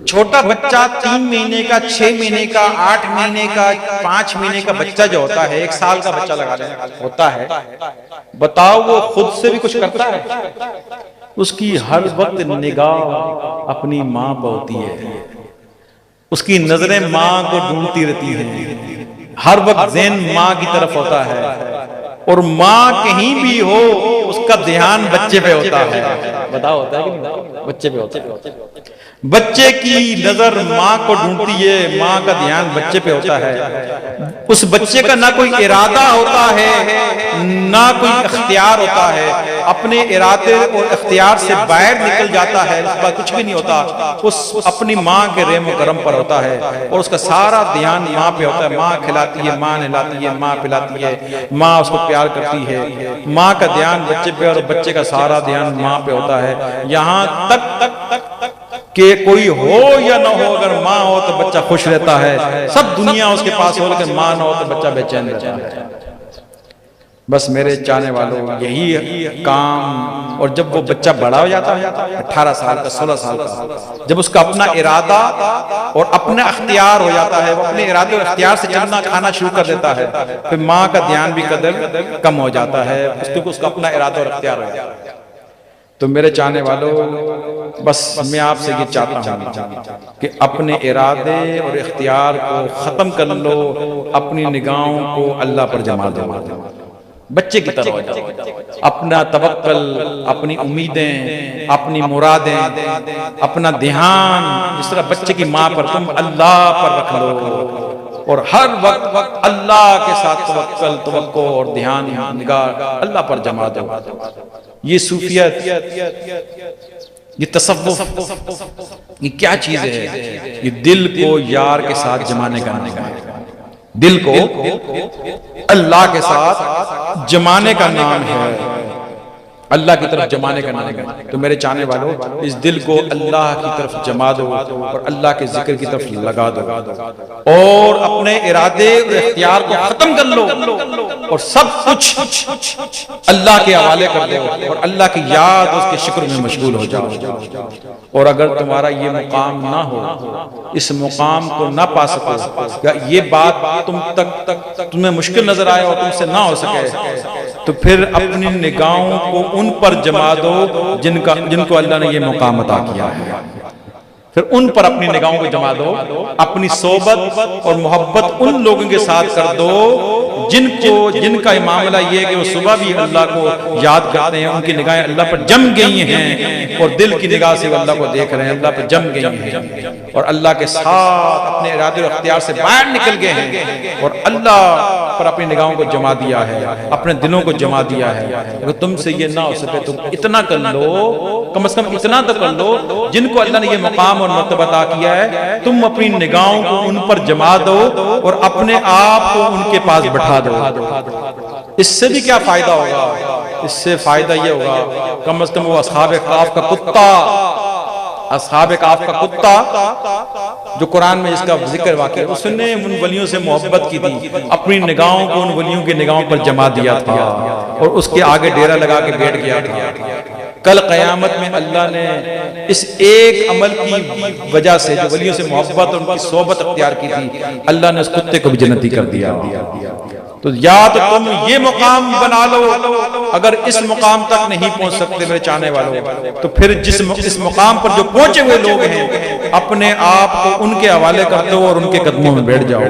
چھوٹا بچہ 3 مہینے کا، 6 مہینے کا، 8 مہینے کا، 5 مہینے کا بچہ جو ہوتا ہے، 1 سال کا بچہ لگا لیں ہوتا ہے، بتاؤ وہ خود سے بھی کچھ کرتا ہے؟ اس کی ہر وقت نگاہ اپنی ماں پہ ہوتی ہے، اس کی نظریں ماں کو ڈھونڈتی رہتی ہیں، ہر وقت ذہن ماں کی طرف ہوتا ہے، اور ماں کہیں بھی ہو اس کا دھیان بچے پہ ہوتا ہے۔ بتاؤ ہوتا ہے کہ نہیں؟ بچے پہ ہوتا ہے۔ بچے کی نظر ماں کو ڈھونڈتی ہے، ماں کا دھیان بچے پہ ہوتا ہے۔ اس بچے کا نہ کوئی ارادہ ہوتا ہے نہ کوئی اختیار ہوتا ہے، اپنے ارادے اور اختیار سے باہر نکل جاتا ہے، اس کا کچھ بھی نہیں ہوتا، اس اپنی ماں کے رحم و کرم پر ہوتا ہے، اور اس کا سارا دھیان ماں پہ ہوتا ہے۔ ماں کھلاتی ہے، ماں نہلاتی ہے، ماں پلاتی ہے، ماں اس کو پیار کرتی ہے، ماں کا دھیان بچے پہ، اور بچے کا سارا دھیان ماں پہ ہوتا ہے، یہاں تک کہ کوئی ہو یا نہ ہو، اگر ماں ہو تو بچہ خوش رہتا ہے، سب دنیا اس کے پاس ہو، لیکن ماں نہ ہو تو بچہ بے چین رہتا ہے۔ بس میرے چاہنے والوں، یہی کام، اور جب وہ بچہ بڑا ہو جاتا ہے، 18 سال کا، 16 سال کا، جب اس کا اپنا ارادہ اور اپنا اختیار ہو جاتا ہے، وہ اپنے ارادے اور اختیار سے چلنا کھانا شروع کر دیتا ہے، پھر ماں کا دھیان بھی قدر کم ہو جاتا ہے، اس کا اپنا ارادہ اور اختیار ہو جاتا ہے۔ تو میرے چاہنے والوں، بس میں آپ سے یہ چاہتا ہوں کہ اپنے ارادے اور اختیار کو ختم کر لو، اپنی نگاہوں کو اللہ پر جما دو، بچے کی طرح ہو جاؤ، اپنا توکل، اپنی امیدیں، اپنی مرادیں، اپنا دھیان جس طرح بچے کی ماں پر تم اللہ پر رکھ لو، اور ہر وقت اللہ کے ساتھ توکل اور دھیان، نگاہ اللہ پر جما دو۔ یہ صوفیت، یہ تصوف، یہ کیا چیز ہے؟ یہ دل کو یار کے ساتھ جمانے کا نام ہے، دل کو اللہ کے ساتھ جمانے کا نام ہے، اللہ کی طرف جمانے کا نام ہے۔ تو میرے چاہنے والوں، اس دل کو اللہ کی طرف جما دو اور اللہ کے ذکر کی طرف لگا دو، اور اپنے ارادے اور اختیار کو ختم کر لو، اور سب کچھ اللہ کے حوالے کر دو، اور اللہ کی یاد اور اس کے شکر میں مشغول ہو جاؤ۔ اور اگر تمہارا یہ مقام نہ ہو، اس مقام کو نہ پا سکو، یا یہ بات تمہیں مشکل نظر آئے اور تم سے نہ ہو سکے، تو پھر اپنی نگاہوں کو ان پر جما دو جن کو اللہ نے یہ مقام عطا کیا ہے، پھر ان پر اپنی نگاہوں کو جما دو، اپنی صحبت اور محبت ان لوگوں کے ساتھ کر دو جن کا معاملہ یہ ہے کہ وہ صبح بھی اللہ کو یاد کرتے ہیں، ان کی نگاہیں اللہ پر جم گئی ہیں، اور دل کی نگاہ سے وہ اللہ کو دیکھ رہے ہیں، اللہ پر جم گئی ہیں، اور اللہ کے ساتھ اپنے ارادے اور اختیار سے باہر نکل گئے ہیں، اور اللہ پر اپنی نگاہوں کو جما دیا ہے، اپنے دلوں کو جما دیا ہے۔ اگر تم سے یہ نہ ہو سکے تو اتنا کر لو، کم از کم اتنا تو کر لو، جن کو اللہ نے یہ مقام اور مرتبہ عطا کیا ہے، تم اپنی نگاہوں کو ان پر جما دو اور اپنے آپ کو ان کے پاس بٹھا دو۔ اس سے بھی کیا فائدہ ہوگا؟ اس سے فائدہ یہ ہوگا، کم از کم وہ اصحاب کہف کا کتا، اصحاب کہف کا کتا جو قرآن میں اس کا ذکر واقع ہے، اس نے ان ولیوں سے محبت کی تھی، اپنی نگاہوں کو ان ولیوں کی نگاہوں پر جما دیا تھا، اور اس کے آگے ڈیرا لگا کے بیٹھ گیا تھا۔ کل قیامت میں اللہ نے اس ایک عمل کی وجہ سے، جو ولیوں سے محبت اور ان کی صحبت اختیار کی تھی، اللہ نے اس کتے کو بھی جنتی کر دیا۔ تو یا تو تم یہ مقام بنا لو، اگر اس مقام تک نہیں پہنچ سکتے میرے چاہنے والوں، تو پھر اس مقام پر جو پہنچے ہوئے لوگ ہیں، اپنے آپ کو ان کے حوالے کر دو اور ان کے قدموں میں بیٹھ جاؤ۔